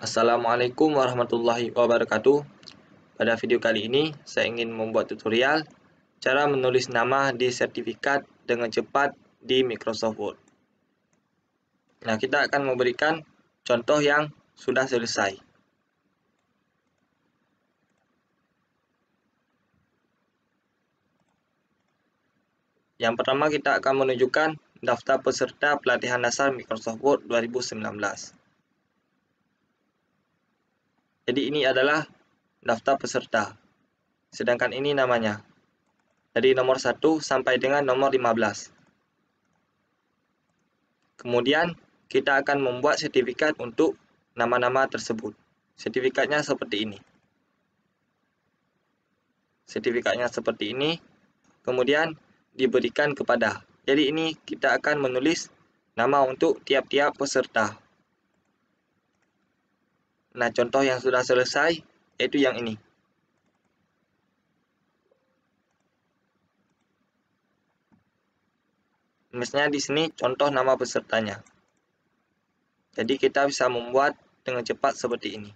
Assalamualaikum warahmatullahi wabarakatuh. Pada video kali ini, saya ingin membuat tutorial cara menulis nama di sertifikat dengan cepat di Microsoft Word. Nah, kita akan memberikan contoh yang sudah selesai. Yang pertama, kita akan menunjukkan daftar peserta pelatihan dasar Microsoft Word 2019. Jadi ini adalah daftar peserta. Sedangkan ini namanya. Dari nomor 1 sampai dengan nomor 15. Kemudian, kita akan membuat sertifikat untuk nama-nama tersebut. Sertifikatnya seperti ini. Sertifikatnya seperti ini. Kemudian, diberikan kepada. Jadi ini kita akan menulis nama untuk tiap-tiap peserta. Nah, contoh yang sudah selesai, yaitu yang ini. Misalnya di sini contoh nama pesertanya. Jadi kita bisa membuat dengan cepat seperti ini.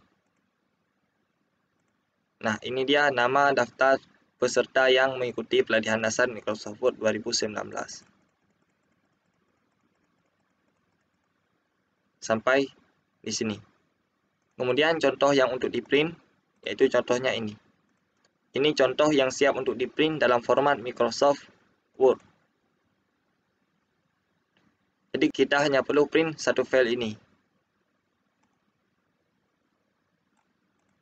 Nah, ini dia nama daftar peserta yang mengikuti pelatihan dasar Microsoft Word 2019. Sampai di sini. Kemudian contoh yang untuk di-print, yaitu contohnya ini. Ini contoh yang siap untuk di-print dalam format Microsoft Word. Jadi kita hanya perlu print satu file ini.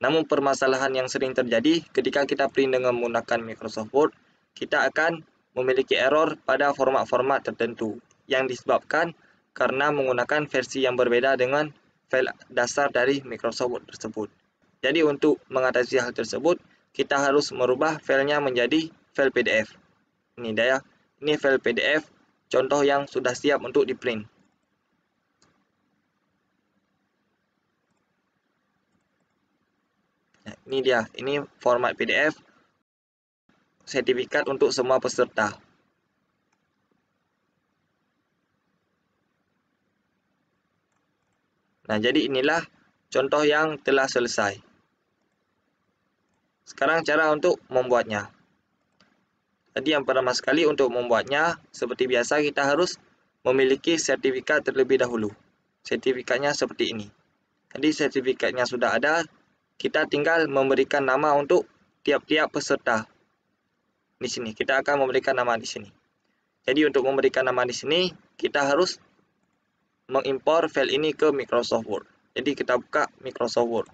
Namun permasalahan yang sering terjadi ketika kita print dengan menggunakan Microsoft Word, kita akan memiliki error pada format-format tertentu yang disebabkan karena menggunakan versi yang berbeda dengan file dasar dari Microsoft Word tersebut. Jadi untuk mengatasi hal tersebut, kita harus merubah filenya menjadi file PDF. Ini dia, ini file PDF contoh yang sudah siap untuk di-print. Nah, ini dia, ini format PDF sertifikat untuk semua peserta. Nah, jadi inilah contoh yang telah selesai. Sekarang cara untuk membuatnya. Jadi yang pertama sekali untuk membuatnya, seperti biasa kita harus memiliki sertifikat terlebih dahulu. Sertifikatnya seperti ini. Jadi sertifikatnya sudah ada, kita tinggal memberikan nama untuk tiap-tiap peserta. Di sini kita akan memberikan nama di sini. Jadi untuk memberikan nama di sini, kita harus mengimpor file ini ke Microsoft Word. Jadi kita buka Microsoft Word.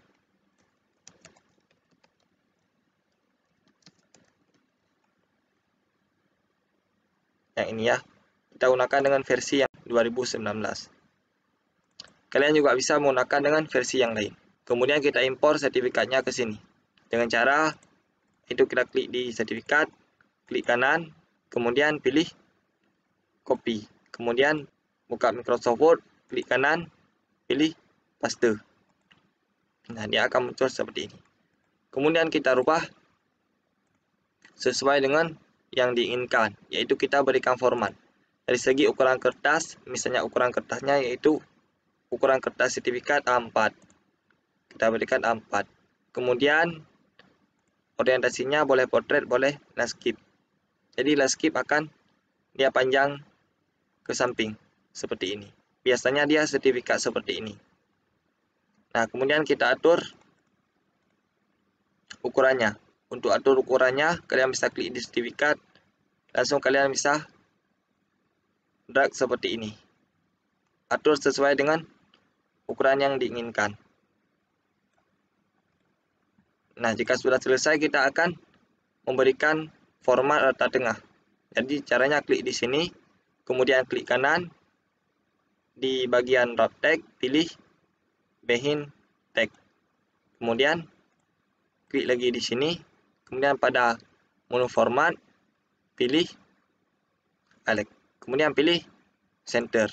Yang ini ya, kita gunakan dengan versi yang 2019. Kalian juga bisa menggunakan dengan versi yang lain. Kemudian kita impor sertifikatnya ke sini. Dengan cara itu kita klik di sertifikat, klik kanan, kemudian pilih copy. Kemudian buka Microsoft Word, klik kanan, pilih paste. Nah, dia akan muncul seperti ini. Kemudian kita rubah sesuai dengan yang diinginkan, yaitu kita berikan format. Dari segi ukuran kertas, misalnya ukuran kertasnya yaitu ukuran kertas sertifikat A4. Kita berikan A4. Kemudian orientasinya boleh portrait, boleh landscape. Jadi landscape akan dia panjang ke samping seperti ini. Biasanya dia sertifikat seperti ini. Nah, kemudian kita atur ukurannya. Untuk atur ukurannya, kalian bisa klik di sertifikat, langsung kalian bisa drag seperti ini. Atur sesuai dengan ukuran yang diinginkan. Nah, jika sudah selesai, kita akan memberikan format rata tengah. Jadi caranya klik di sini, kemudian klik kanan, di bagian wrap text, pilih behind text. Kemudian klik lagi di sini, kemudian pada menu format, pilih Alex. Kemudian pilih center.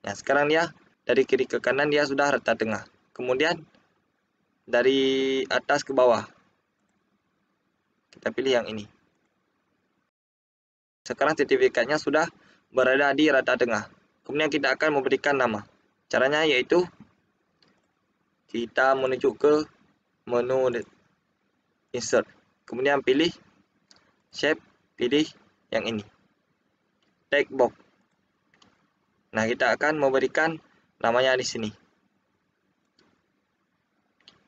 Nah, sekarang dia dari kiri ke kanan dia sudah rata tengah. Kemudian dari atas ke bawah, kita pilih yang ini. Sekarang sertifikatnya sudah berada di rata tengah. Kemudian kita akan memberikan nama. Caranya yaitu kita menuju ke menu insert. Kemudian pilih shape, pilih yang ini. Text box. Nah, kita akan memberikan namanya di sini.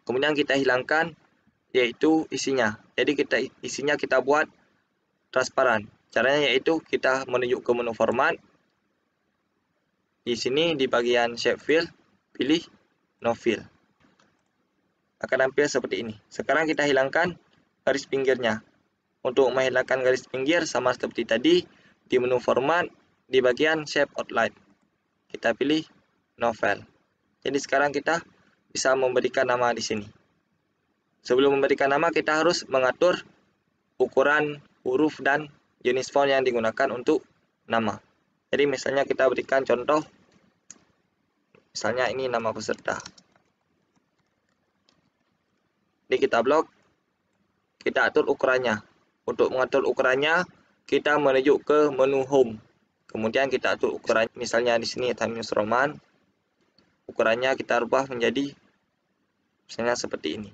Kemudian kita hilangkan yaitu isinya. Jadi isinya kita buat transparan. Caranya yaitu kita menuju ke menu format. Di sini di bagian shape fill, pilih no fill. Akan tampil seperti ini. Sekarang kita hilangkan garis pinggirnya. Untuk menghilangkan garis pinggir sama seperti tadi, di menu format, di bagian shape outline. Kita pilih no fill. Jadi sekarang kita bisa memberikan nama di sini. Sebelum memberikan nama, kita harus mengatur ukuran huruf dan jenis font yang digunakan untuk nama. Jadi misalnya kita berikan contoh, misalnya ini nama peserta. Jadi kita blok, kita atur ukurannya. Untuk mengatur ukurannya, kita menuju ke menu home. Kemudian kita atur ukuran, misalnya di sini Times New Roman. Ukurannya kita rubah menjadi misalnya seperti ini.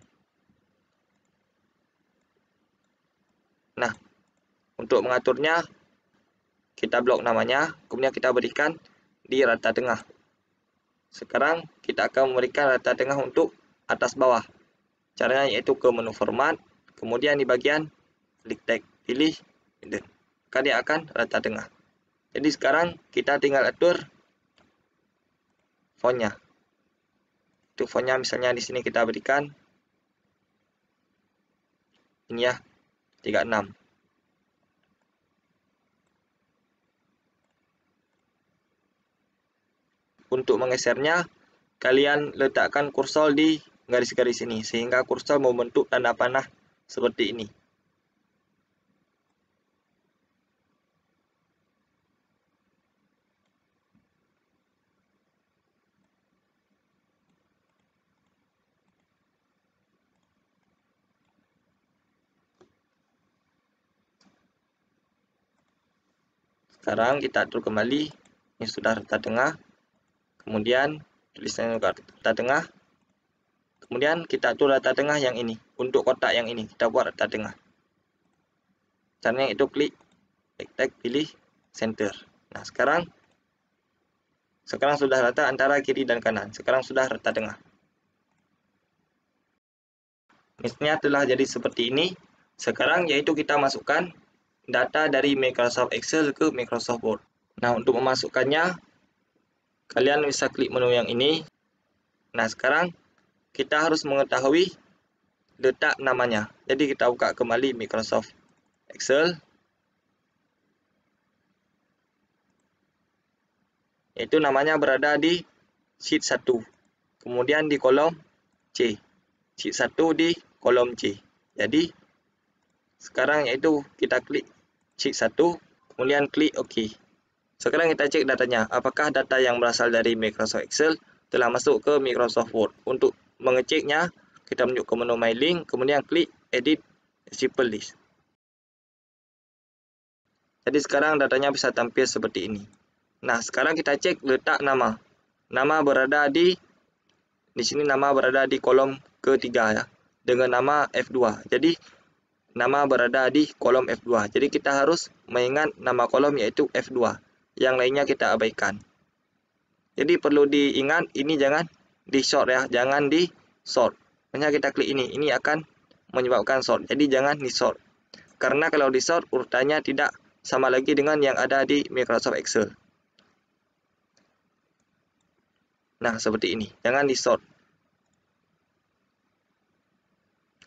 Nah, untuk mengaturnya, kita blok namanya, kemudian kita berikan di rata tengah. Sekarang kita akan memberikan rata tengah untuk atas bawah. Caranya yaitu ke menu format, kemudian di bagian klik tag, pilih hidden. Maka dia akan rata tengah. Jadi sekarang kita tinggal atur fontnya. Itu fontnya misalnya di sini kita berikan ini ya, 36. Untuk menggesernya, kalian letakkan kursor di garis-garis ini sehingga kursor membentuk tanda panah seperti ini. Sekarang kita atur kembali, ini sudah rata tengah. Kemudian tulisannya juga rata tengah. Kemudian kita atur rata tengah yang ini. Untuk kotak yang ini kita buat rata tengah. Caranya itu klik tag, pilih center. Nah, sekarang sudah rata antara kiri dan kanan. Sekarang sudah rata tengah. Misalnya telah jadi seperti ini. Sekarang yaitu kita masukkan data dari Microsoft Excel ke Microsoft Word. Nah, untuk memasukkannya, kalian bisa klik menu yang ini. Nah, sekarang kita harus mengetahui letak namanya. Jadi kita buka kembali Microsoft Excel. Yaitu namanya berada di sheet 1. Kemudian di kolom C. Sheet 1 di kolom C. Jadi sekarang yaitu kita klik sheet 1, kemudian klik OK. Sekarang kita cek datanya, apakah data yang berasal dari Microsoft Excel telah masuk ke Microsoft Word. Untuk mengeceknya, kita menuju ke menu My Link, kemudian klik Edit Simple List. Jadi sekarang datanya bisa tampil seperti ini. Nah, sekarang kita cek letak nama. Nama berada di sini, nama berada di kolom ketiga ya, dengan nama F2. Jadi nama berada di kolom F2. Jadi kita harus mengingat nama kolom yaitu F2. Yang lainnya kita abaikan. Jadi perlu diingat, ini jangan di sort ya, jangan di sort. Hanya kita klik ini akan menyebabkan sort. Jadi jangan di sort. Karena kalau di sort urutannya tidak sama lagi dengan yang ada di Microsoft Excel. Nah, seperti ini. Jangan di sort.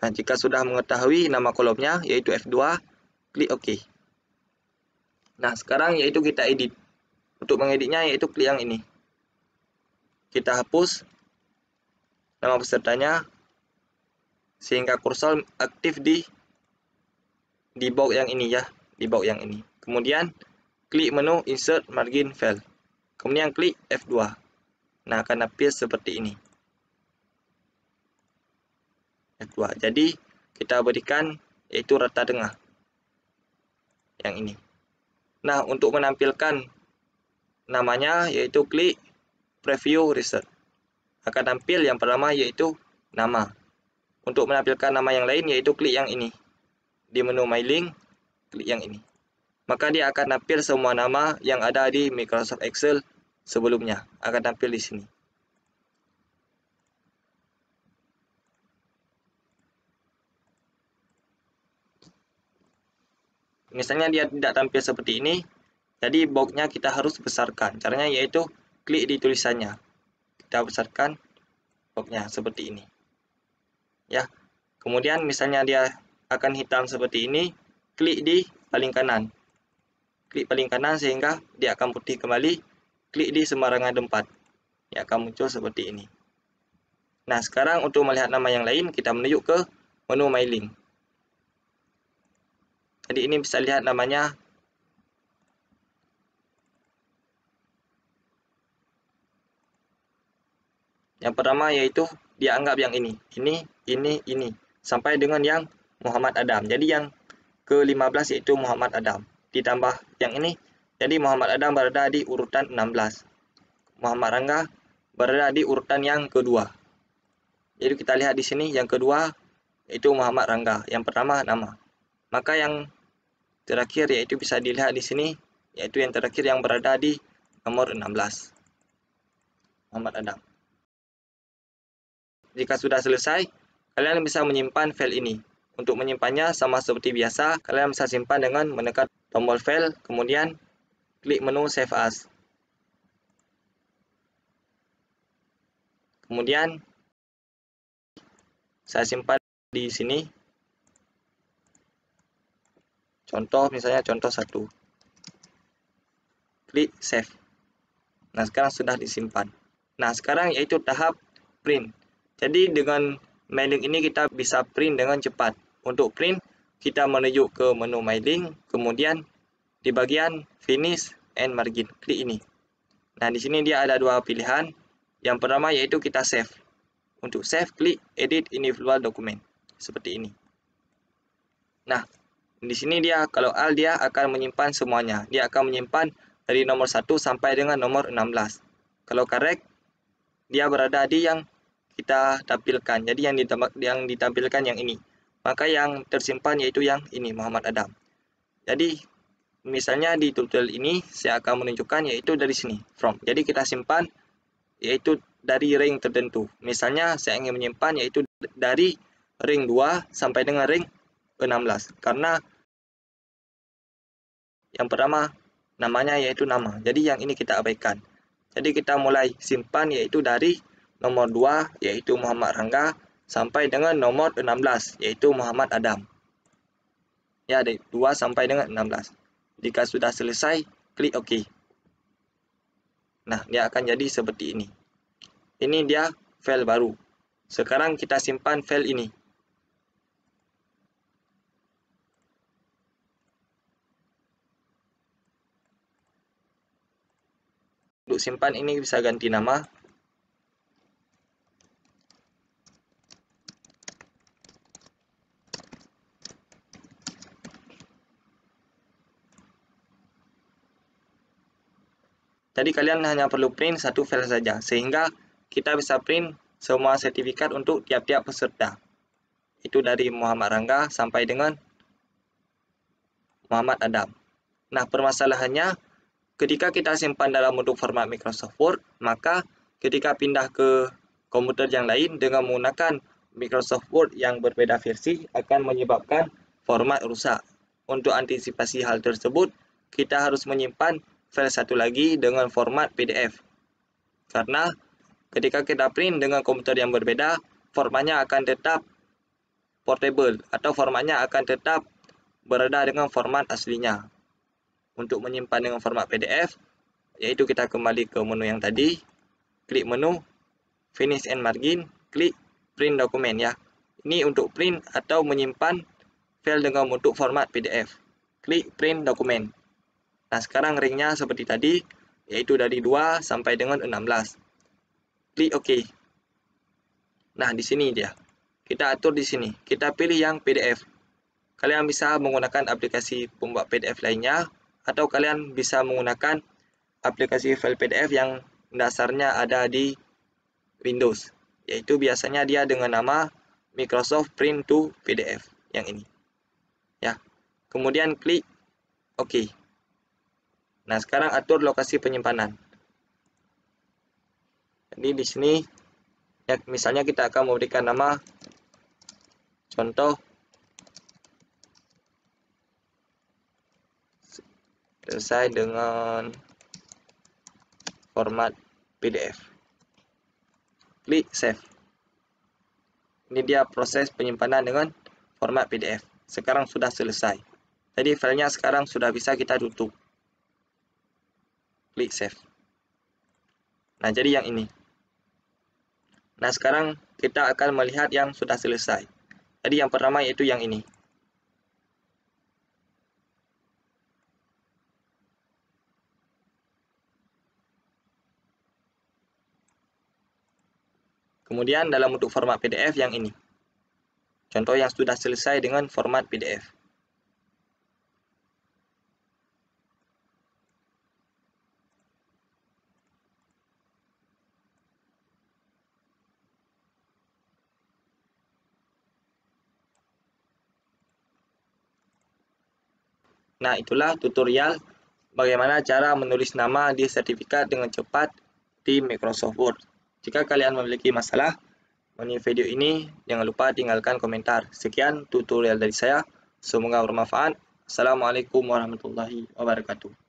Nah, jika sudah mengetahui nama kolomnya yaitu F2, klik OK. Nah, sekarang yaitu kita edit. Untuk mengeditnya yaitu klik yang ini. Kita hapus nama pesertanya sehingga kursor aktif di box yang ini ya, di box yang ini. Kemudian klik menu Insert Margin Fill. Kemudian klik F2. Nah, akan tampil seperti ini. F2. Jadi kita berikan yaitu rata tengah yang ini. Nah, untuk menampilkan namanya yaitu klik Preview Result. Akan tampil yang pertama yaitu nama. Untuk menampilkan nama yang lain yaitu klik yang ini. Di menu My Link, klik yang ini. Maka dia akan tampil semua nama yang ada di Microsoft Excel sebelumnya. Akan tampil di sini. Misalnya dia tidak tampil seperti ini, jadi boxnya kita harus besarkan. Caranya yaitu klik di tulisannya. Kita besarkan boxnya seperti ini. Ya. Kemudian misalnya dia akan hitam seperti ini, klik di paling kanan. Klik paling kanan sehingga dia akan putih kembali. Klik di sembarangan tempat. Dia akan muncul seperti ini. Nah, sekarang untuk melihat nama yang lain, kita menuju ke menu My Link. Jadi ini bisa lihat namanya. Yang pertama yaitu dia anggap yang ini. Ini. Sampai dengan yang Muhammad Adam. Jadi yang ke-15 yaitu Muhammad Adam. Ditambah yang ini, jadi Muhammad Adam berada di urutan 16. Muhammad Rangga berada di urutan yang kedua. Jadi kita lihat di sini yang kedua yaitu Muhammad Rangga. Yang pertama nama. Maka yang terakhir yaitu bisa dilihat di sini, yaitu yang terakhir yang berada di nomor 16. Muhammad Adam. Jika sudah selesai, kalian bisa menyimpan file ini. Untuk menyimpannya sama seperti biasa, kalian bisa simpan dengan menekan tombol file, kemudian klik menu Save As. Kemudian saya simpan di sini. Contoh misalnya contoh 1. Klik Save. Nah, sekarang sudah disimpan. Nah, sekarang yaitu tahap print. Jadi dengan My Link ini kita bisa print dengan cepat. Untuk print, kita menuju ke menu My Link, kemudian di bagian Finish and Margin, klik ini. Nah, di sini dia ada dua pilihan. Yang pertama yaitu kita save. Untuk save, klik Edit Individual Document. Seperti ini. Nah, di sini dia kalau Alt dia akan menyimpan semuanya. Dia akan menyimpan dari nomor 1 sampai dengan nomor 16. Kalau correct, dia berada di yang kita tampilkan. Jadi yang ditampilkan yang ini. Maka yang tersimpan yaitu yang ini, Muhammad Adam. Jadi misalnya di tutorial ini saya akan menunjukkan yaitu dari sini, from. Jadi kita simpan yaitu dari ring tertentu. Misalnya saya ingin menyimpan yaitu dari ring 2 sampai dengan ring 16. Karena yang pertama namanya yaitu nama. Jadi yang ini kita abaikan. Jadi kita mulai simpan yaitu dari nomor 2 yaitu Muhammad Rangga sampai dengan nomor 16 yaitu Muhammad Adam. Ya, dari 2 sampai dengan 16. Jika sudah selesai, klik OK. Nah, dia akan jadi seperti ini. Ini dia file baru. Sekarang kita simpan file ini. Untuk simpan ini bisa ganti nama. Jadi kalian hanya perlu print satu file saja, sehingga kita bisa print semua sertifikat untuk tiap-tiap peserta. Itu dari Muhammad Rangga sampai dengan Muhammad Adam. Nah, permasalahannya ketika kita simpan dalam bentuk format Microsoft Word, maka ketika pindah ke komputer yang lain dengan menggunakan Microsoft Word yang berbeda versi akan menyebabkan format rusak. Untuk antisipasi hal tersebut, kita harus menyimpan file satu lagi dengan format PDF. Karena ketika kita print dengan komputer yang berbeda, formatnya akan tetap portable atau formatnya akan tetap berada dengan format aslinya. Untuk menyimpan dengan format PDF, yaitu kita kembali ke menu yang tadi, klik menu, Finish and Margin, klik Print Document ya. Ini untuk print atau menyimpan file dengan bentuk format PDF. Klik Print Document. Nah, sekarang ringnya seperti tadi, yaitu dari 2 sampai dengan 16. Klik OK. Nah, di sini dia. Kita atur di sini. Kita pilih yang PDF. Kalian bisa menggunakan aplikasi pembuat PDF lainnya, atau kalian bisa menggunakan aplikasi file PDF yang dasarnya ada di Windows. yaitu biasanya dia dengan nama Microsoft Print to PDF yang ini. Ya. Kemudian klik OK. Nah, sekarang atur lokasi penyimpanan. Jadi di sini ya, misalnya kita akan memberikan nama contoh selesai dengan format PDF. Klik save. Ini dia proses penyimpanan dengan format PDF. Sekarang sudah selesai. Jadi filenya sekarang sudah bisa kita tutup. Klik save. Nah, jadi yang ini. Nah, sekarang kita akan melihat yang sudah selesai. Jadi yang pertama yaitu yang ini. Kemudian dalam bentuk format PDF yang ini. Contoh yang sudah selesai dengan format PDF. Nah, itulah tutorial bagaimana cara menulis nama di sertifikat dengan cepat di Microsoft Word. Jika kalian memiliki masalah mengenai video ini, jangan lupa tinggalkan komentar. Sekian tutorial dari saya, semoga bermanfaat. Assalamualaikum warahmatullahi wabarakatuh.